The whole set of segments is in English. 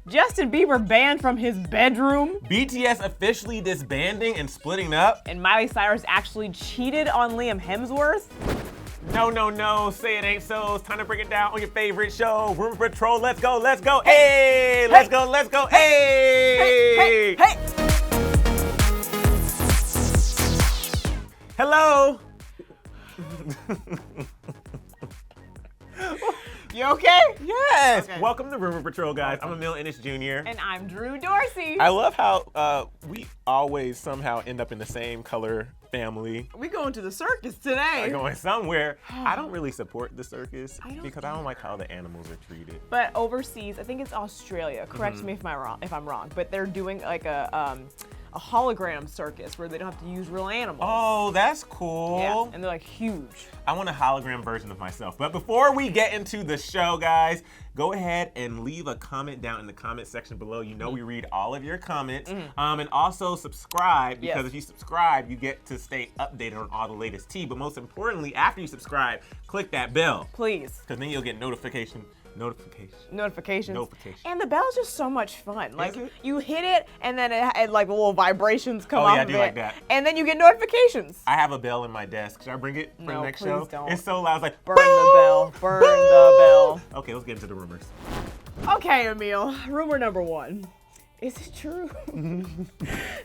Justin Bieber banned from his bedroom. BTS officially disbanding and splitting up. And Miley Cyrus actually cheated on Liam Hemsworth. No, say it ain't so. It's time to break it down on your favorite show. Rumor Patrol, let's go. Hey, let's go. Hey. Hello. You okay? Yes. Okay. Welcome to Rumor Patrol, guys. I'm Emile Jr. And I'm Drew Dorsey. I love how we always somehow end up in the same color family. We going to the circus today. We're going somewhere. I don't really support the circus because I don't like how the animals are treated. But overseas, I think it's Australia. Correct me if I'm wrong. But they're doing like a hologram circus where they don't have to use real animals. Oh, that's cool. Yeah, and they're like huge. I want a hologram version of myself. But before we get into the show, guys, go ahead and leave a comment down in the comment section below. You know we read all of your comments. And also subscribe, because if you subscribe, you get to stay updated on all the latest tea. But most importantly, after you subscribe, click that bell. Please. Because then you'll get notifications. And the bell's just so much fun. Like you hit it, and then it like little vibrations come off of it. Like that. And then you get notifications. I have a bell in my desk. Should I bring it for the next show? Don't. It's so loud. It's like burn the bell. Burn the bell. Okay, let's get into the rumors. Okay, Emile. Rumor number one. Is it true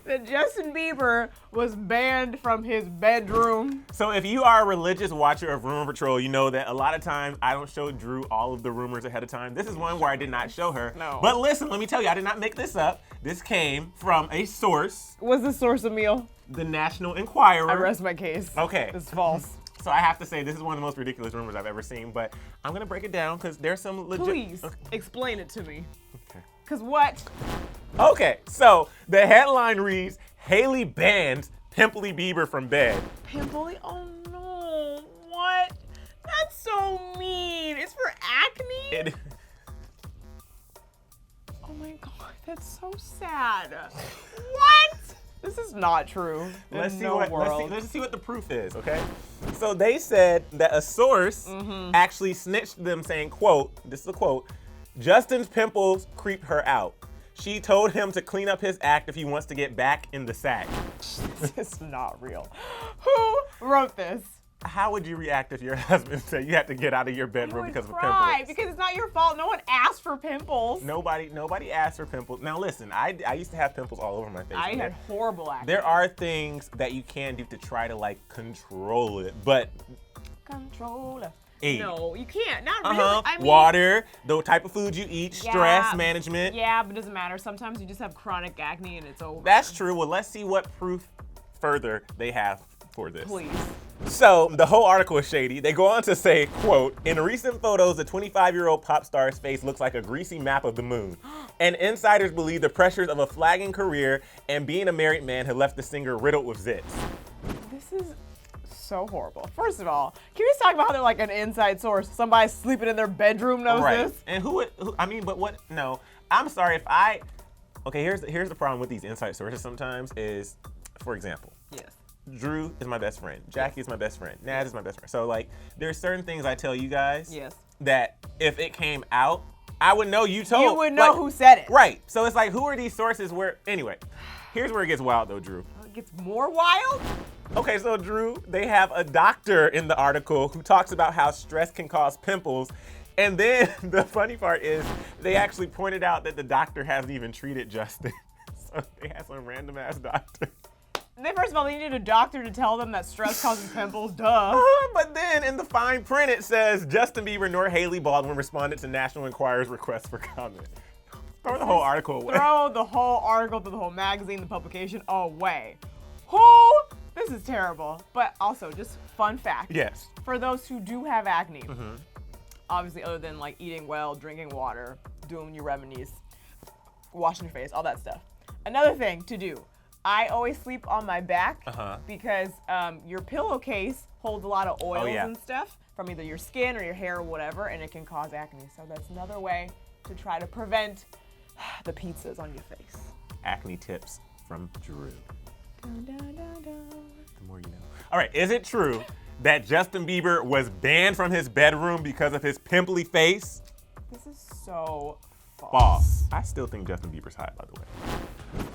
that Justin Bieber was banned from his bedroom? So if you are a religious watcher of Rumor Patrol, you know that a lot of times I don't show Drew all of the rumors ahead of time. This is one where I did not show her. No. But listen, let me tell you, I did not make this up. This came from a source. What's the source, Emile? The National Enquirer. I rest my case. Okay. It's false. So I have to say, this is one of the most ridiculous rumors I've ever seen, but I'm going to break it down because there's some legit... Please, explain it to me. Okay. Because what? Okay, so the headline reads, Hailey bans Pimply Bieber from bed. Pimply? Oh no, what? That's so mean. It's for acne? Oh my God, that's so sad. What? This is not true. Let's see what the proof is, okay? So they said that a source actually snitched them saying, quote, this is a quote, Justin's pimples creep her out. She told him to clean up his act if he wants to get back in the sack. This is not real. Who wrote this? How would you react if your husband said you had to get out of your bedroom because of pimples? pimples? Because it's not your fault. No one asked for pimples. Nobody asked for pimples. Now listen, I used to have pimples all over my face. I had horrible acne. There are things that you can do to try to like control it, but no, you can't. Not really. I mean, water, the type of food you eat, stress management. Yeah, but it doesn't matter. Sometimes you just have chronic acne and it's over. That's true. Well, let's see what proof further they have for this. Please. So the whole article is shady. They go on to say, quote, in recent photos, the 25-year-old pop star's face looks like a greasy map of the moon. And insiders believe the pressures of a flagging career and being a married man have left the singer riddled with zits. This is so horrible. First of all, can we just talk about how they're like an inside source? Somebody sleeping in their bedroom knows this? And no, I'm sorry if okay, here's the problem with these inside sources sometimes is, for example. Yes. Drew is my best friend. Jackie is my best friend. Naz is my best friend. So like, there's certain things I tell you guys that if it came out, I would know you told. You would know who said it. Right. So it's like, who are these sources where, anyway, here's where it gets wild though, Drew. It gets more wild? Okay, so Drew, they have a doctor in the article who talks about how stress can cause pimples. And then the funny part is they actually pointed out that the doctor hasn't even treated Justin. So they had some random ass doctor. First of all, they needed a doctor to tell them that stress causes pimples, duh. But then in the fine print it says, Justin Bieber nor Hailey Baldwin responded to National Enquirer's request for comment. Throw the whole article away. Throw the whole article, the whole magazine, the publication away. This is terrible. But also, just fun fact. Yes. For those who do have acne, obviously other than like eating well, drinking water, doing your remedies, washing your face, all that stuff. Another thing to do. I always sleep on my back because your pillowcase holds a lot of oils and stuff from either your skin or your hair or whatever, and it can cause acne. So that's another way to try to prevent the pizzas on your face. Acne tips from Drew. The more you know. All right, is it true that Justin Bieber was banned from his bedroom because of his pimply face? This is so False. I still think Justin Bieber's hot, by the way.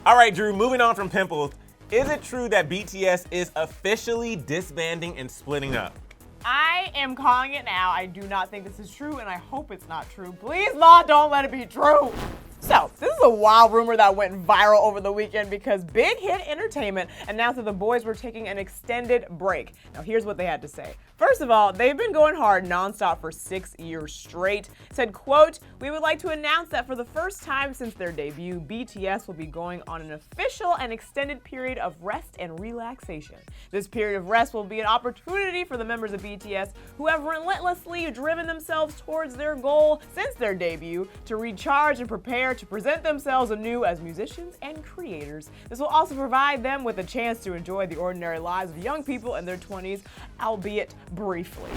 All right, Drew, moving on from pimples. Is it true that BTS is officially disbanding and splitting up? I am calling it now. I do not think this is true, and I hope it's not true. Please, Lord, don't let it be true. So, this is a wild rumor that went viral over the weekend because Big Hit Entertainment announced that the boys were taking an extended break. Now, here's what they had to say. First of all, they've been going hard nonstop for 6 years straight. Said, quote, "We would like to announce that for the first time since their debut, BTS will be going on an official and extended period of rest and relaxation. This period of rest will be an opportunity for the members of BTS who have relentlessly driven themselves towards their goal since their debut to recharge and prepare to present themselves anew as musicians and creators. This will also provide them with a chance to enjoy the ordinary lives of young people in their 20s, albeit briefly."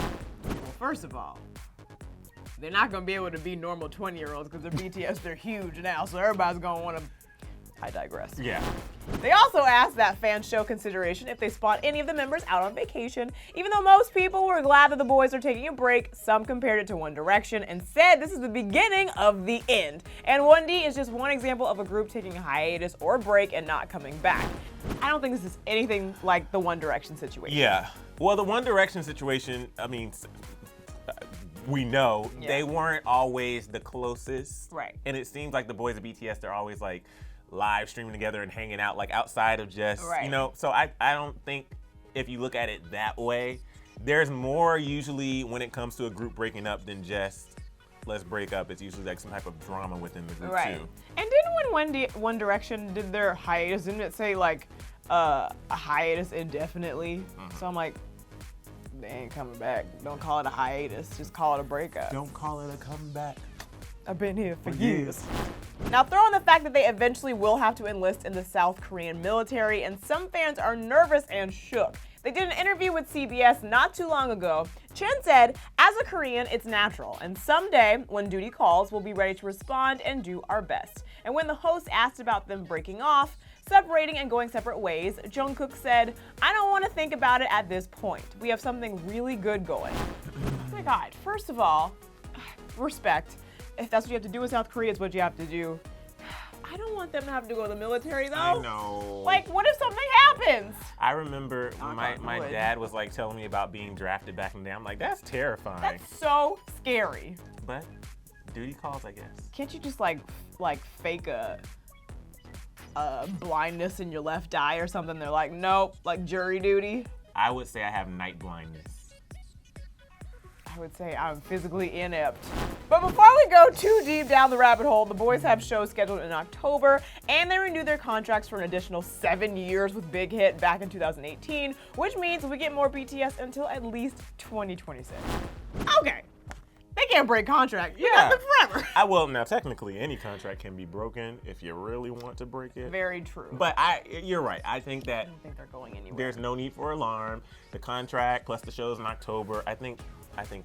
Well, first of all, they're not going to be able to be normal 20-year-olds because they're BTS, they're huge now, so everybody's going to want to... I digress. Yeah. They also asked that fans show consideration if they spot any of the members out on vacation. Even though most people were glad that the boys are taking a break, some compared it to One Direction and said this is the beginning of the end. And 1D is just one example of a group taking a hiatus or break and not coming back. I don't think this is anything like the One Direction situation. Yeah. Well, the One Direction situation, I mean, we know they weren't always the closest. Right. And it seems like the boys of BTS, they're always like live streaming together and hanging out, like outside of just, you know, so I don't think if you look at it that way, there's more usually when it comes to a group breaking up than just let's break up. It's usually like some type of drama within the group too. And didn't when One Direction did their hiatus, didn't it say like a hiatus indefinitely? So I'm like, they ain't coming back. Don't call it a hiatus, just call it a breakup. Don't call it a comeback. I've been here for years. Now throw in the fact that they eventually will have to enlist in the South Korean military, and some fans are nervous and shook. They did an interview with CBS not too long ago. Chen said, "As a Korean, it's natural, and someday, when duty calls, we'll be ready to respond and do our best." And when the host asked about them breaking off, separating and going separate ways, Jungkook said, "I don't want to think about it at this point. We have something really good going." Oh my God, first of all, respect. If that's what you have to do in South Korea, it's what you have to do. I don't want them to have to go to the military though. I know. Like, what if something happens? I remember my dad was like telling me about being drafted back in the day. I'm like, that's terrifying. That's so scary. But duty calls, I guess. Can't you just like fake a blindness in your left eye or something? They're like, nope, like jury duty. I would say I have night blindness. I would say I'm physically inept. But before we go too deep down the rabbit hole, the boys have shows scheduled in October, and they renewed their contracts for an additional 7 years with Big Hit back in 2018, which means we get more BTS until at least 2026. Okay, they can't break contract. You got them forever. Well, now technically any contract can be broken if you really want to break it. Very true. But you're right. I think that I don't think they're going anywhere. There's no need for alarm. The contract plus the shows in October, I think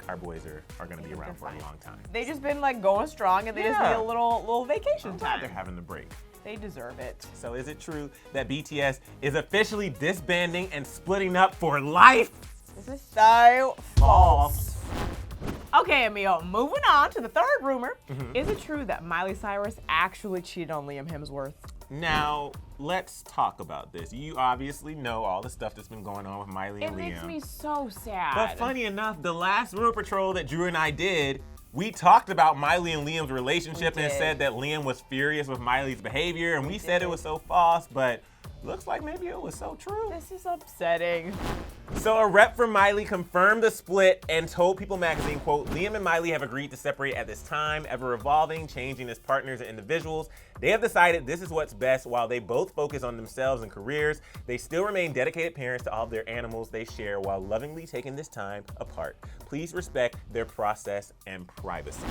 our boys are going to be around for a long time. They've just been like going strong, and they just need a little vacation time. They're having the break. They deserve it. So is it true that BTS is officially disbanding and splitting up for life? This is so false. Okay, Emile, moving on to the third rumor. Is it true that Miley Cyrus actually cheated on Liam Hemsworth? Now, let's talk about this. You obviously know all the stuff that's been going on with Miley and Liam. It makes me so sad. But funny enough, the last Rumor Patrol that Drew and I did, we talked about Miley and Liam's relationship and said that Liam was furious with Miley's behavior, and we said it was so false, but looks like maybe it was so true. This is upsetting. So a rep for Miley confirmed the split and told People magazine, quote, "Liam and Miley have agreed to separate at this time, ever evolving, changing as partners and individuals. They have decided this is what's best while they both focus on themselves and careers. They still remain dedicated parents to all of their animals they share while lovingly taking this time apart. Please respect their process and privacy."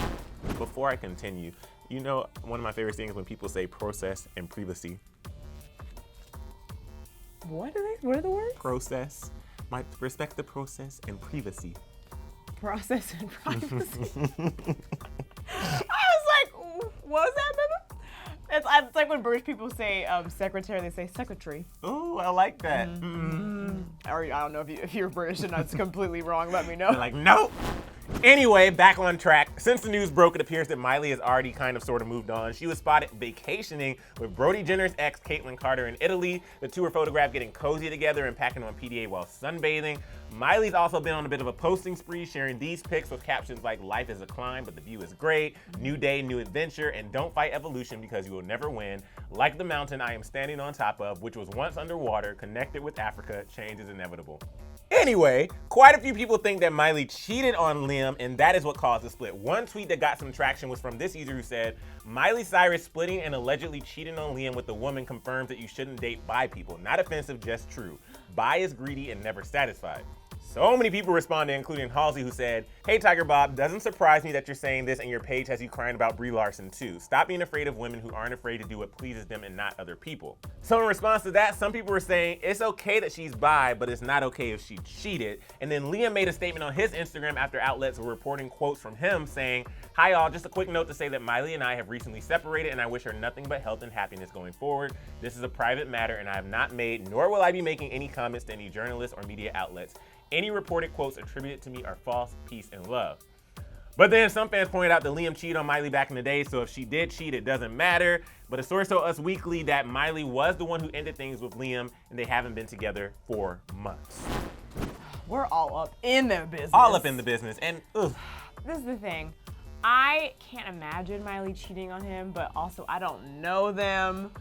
Before I continue, you know, one of my favorite things when people say process and privacy. What are the words? Process. Respect the process and privacy. Process and privacy. I was like, what was that, baby? It's like when British people say secretary, they say secretary. Oh, I like that. Or I don't know if you're British and that's completely wrong. Let me know. They're like, nope. Anyway, back on track. Since the news broke, it appears that Miley has already kind of sort of moved on. She was spotted vacationing with Brody Jenner's ex, Caitlyn Carter, in Italy. The two were photographed getting cozy together and packing on PDA while sunbathing. Miley's also been on a bit of a posting spree, sharing these pics with captions like, "Life is a climb, but the view is great. New day, new adventure, and don't fight evolution because you will never win. Like the mountain I am standing on top of, which was once underwater, connected with Africa, change is inevitable." Anyway, quite a few people think that Miley cheated on Liam, and that is what caused the split. One tweet that got some traction was from this user who said, "Miley Cyrus splitting and allegedly cheating on Liam with a woman confirms that you shouldn't date bi people. Not offensive, just true. Bi is greedy and never satisfied." So many people responded, including Halsey, who said, "Hey Tiger Bob, doesn't surprise me that you're saying this and your page has you crying about Brie Larson too. Stop being afraid of women who aren't afraid to do what pleases them and not other people." So in response to that, some people were saying it's okay that she's bi, but it's not okay if she cheated. And then Liam made a statement on his Instagram after outlets were reporting quotes from him saying, "Hi all, just a quick note to say that Miley and I have recently separated and I wish her nothing but health and happiness going forward. This is a private matter and I have not made, nor will I be making any comments to any journalists or media outlets. Any reported quotes attributed to me are false, peace, and love." But then some fans pointed out that Liam cheated on Miley back in the day, so if she did cheat, it doesn't matter. But a source told Us Weekly that Miley was the one who ended things with Liam, and they haven't been together for months. We're all up in their business. All up in the business, and ugh. This is the thing. I can't imagine Miley cheating on him, but also I don't know them.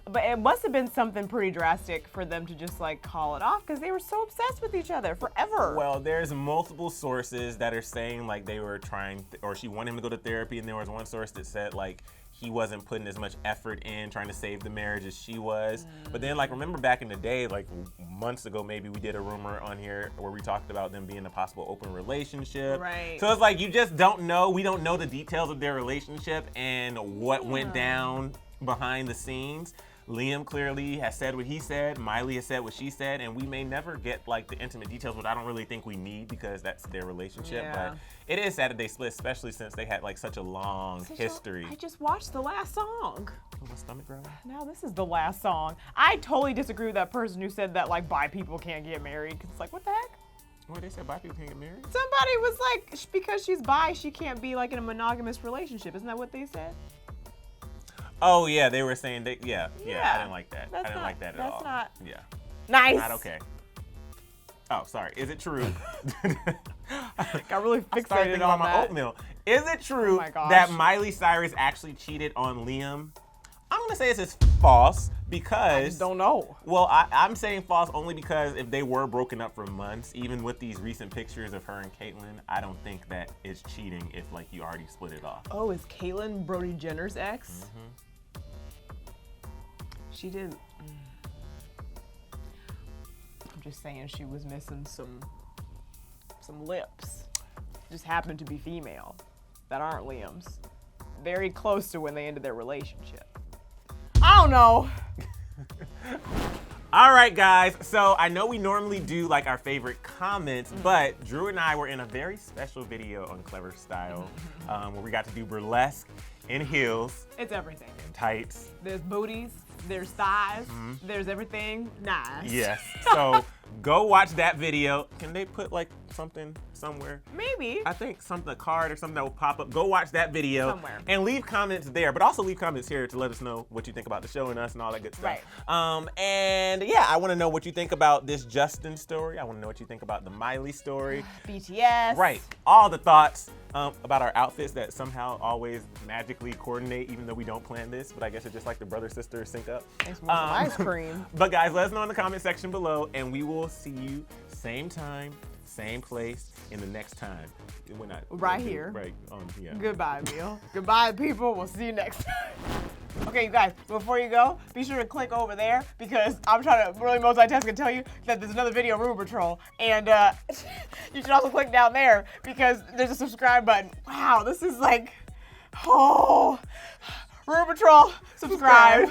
But it must have been something pretty drastic for them to just like call it off because they were so obsessed with each other forever. Well, there's multiple sources that are saying like they were trying, or she wanted him to go to therapy, and there was one source that said like he wasn't putting as much effort in trying to save the marriage as she was. But then like remember back in the day, like months ago maybe, we did a rumor on here where we talked about them being a possible open relationship. Right. So it's like you just don't know. We don't know the details of their relationship and what went down behind the scenes. Liam clearly has said what he said, Miley has said what she said, and we may never get like the intimate details, but I don't really think we need because that's their relationship. Yeah. But it is sad that they split, especially since they had like such a long history. I just watched the last song. Oh, my stomach growling? Now this is the last song. I totally disagree with that person who said that like bi people can't get married. Cause it's like, what the heck? What, they said bi people can't get married? Somebody was like, because she's bi, she can't be like in a monogamous relationship. Isn't that what they said? Oh yeah, they were saying I didn't like that. I didn't like that at all. That's not Nice. nice. Not okay. Oh, sorry. Is it true? Got really I started fixated thinking on about my that. oatmeal. Is it true Oh my gosh. that Miley Cyrus actually cheated on Liam? I'm gonna say this is false because I just don't know. Well, I'm saying false only because if they were broken up for months, even with these recent pictures of her and Caitlyn, I don't think that is cheating if like you already split it off. Oh, is Caitlyn Brody Jenner's ex? She did. I'm just saying she was missing some lips. Just happened to be female that aren't Liam's. Very close to when they ended their relationship. I don't know. All right, guys. So I know we normally do like our favorite comments, but Drew and I were in a very special video on Clevver Style where we got to do burlesque in heels. It's everything. And tights. There's booties, there's thighs, there's everything. Nice. Yes. So go watch that video. Can they put like something somewhere? Maybe. I think a card or something that will pop up. Go watch that video Somewhere. and leave comments there, but also leave comments here to let us know what you think about the show and us and all that good stuff. Right. And yeah, I want to know what you think about this Justin story. I want to know what you think about the Miley story. BTS. Right. All the thoughts about our outfits that somehow always magically coordinate, even though we don't plan this. But I guess it's just like the brother-sister sync up. Thanks for some ice cream. But guys, let us know in the comment section below, and we will see you same time, same place in the next time. We're not Right here. Right. Yeah. Goodbye, Emile. Goodbye, people. We'll see you next time. Okay, you guys, before you go, be sure to click over there because I'm trying to really multitask and tell you that there's another video, Rumor Patrol. And you should also click down there because there's a subscribe button. Wow, this is like, oh, Rumor Patrol, subscribe.